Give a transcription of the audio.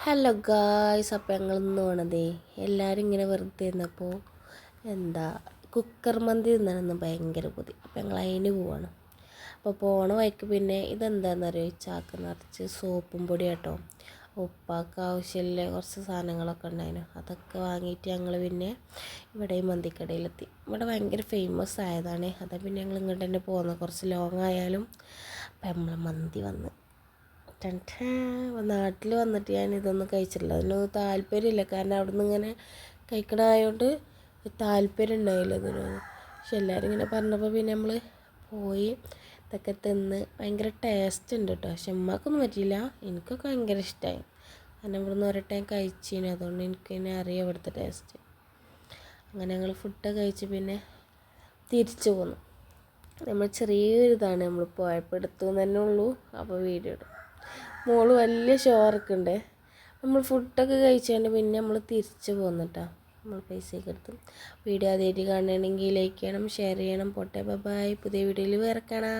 Hello guys, അപ്പോൾ ഞങ്ങളിന്ന് പോണതേ എല്ലാവരും ഇങ്ങനെ വെറുതെ ഇരുന്നപ്പോൾ കുക്കർ മന്തി തിന്നണമെന്ന് ഭയങ്കര കൊതി. അപ്പോൾ ഞങ്ങൾ അതിന് പോവാണ്. അപ്പോൾ പോണ വഴിക്ക് പിന്നെ ഇതെന്താണെന്നറിയോ, ചാക്ക് നിറച്ച് സോപ്പും പൊടി കേട്ടോ. ഉപ്പാക്ക് ആവശ്യമില്ല കുറച്ച് സാധനങ്ങളൊക്കെ ഉണ്ടായിരുന്നു. അതൊക്കെ വാങ്ങിയിട്ട് ഞങ്ങൾ പിന്നെ ഇവിടെ ഈ മന്തിക്കടയിലെത്തി. ഇവിടെ ഭയങ്കര ഫേമസ് ആയതാണ്. അതാ പിന്നെ ഞങ്ങൾ ഇങ്ങോട്ട് തന്നെ പോകുന്നത്, കുറച്ച് ലോങ് ആയാലും. അപ്പം നമ്മൾ മന്തി വന്ന് നാട്ടിൽ വന്നിട്ട് ഞാൻ ഇതൊന്നും കഴിച്ചിട്ടില്ല. അതിനൊന്നും താല്പര്യമില്ല, കാരണം അവിടെ നിന്ന് ഇങ്ങനെ കഴിക്കണമായതുകൊണ്ട് താല്പര്യം ഉണ്ടായില്ല ഇതിനൊന്നും. പക്ഷെ എല്ലാവരും ഇങ്ങനെ പറഞ്ഞപ്പോൾ പിന്നെ നമ്മൾ പോയി ഇതൊക്കെ തിന്ന്. ഭയങ്കര ടേസ്റ്റ് ഉണ്ട് കേട്ടോ. പക്ഷെ ഉമ്മാക്കൊന്നും പറ്റിയില്ല, എനിക്കൊക്കെ ഭയങ്കര ഇഷ്ടമായി. കാരണം ഇവിടുന്ന് ഒരട്ടം കഴിച്ചിന്, അതുകൊണ്ട് എനിക്ക് തന്നെ അറിയാം ഇവിടുത്തെ ടേസ്റ്റ്. അങ്ങനെ ഞങ്ങൾ ഫുഡ് കഴിച്ച് പിന്നെ തിരിച്ചു പോന്നു. നമ്മൾ ചെറിയൊരിതാണ് നമ്മൾ പോയപ്പോൾ എടുത്തു തന്നെ ഉള്ളൂ. അപ്പോൾ വീഡിയോ ഇടും. മോള് വലിയ ഷോർക്കുണ്ട്. നമ്മൾ ഫുഡൊക്കെ കഴിച്ചുകൊണ്ട് പിന്നെ നമ്മൾ തിരിച്ച് പോന്നിട്ടാ. നമ്മൾ പൈസയൊക്കെ എടുത്തു. വീഡിയോ ആദ്യമായിട്ട് കാണണമെങ്കിൽ ലൈക്ക് ചെയ്യണം, ഷെയർ ചെയ്യണം. പോട്ടെ, ബൈ. പുതിയ വീഡിയോയിൽ വേറെ കാണാം.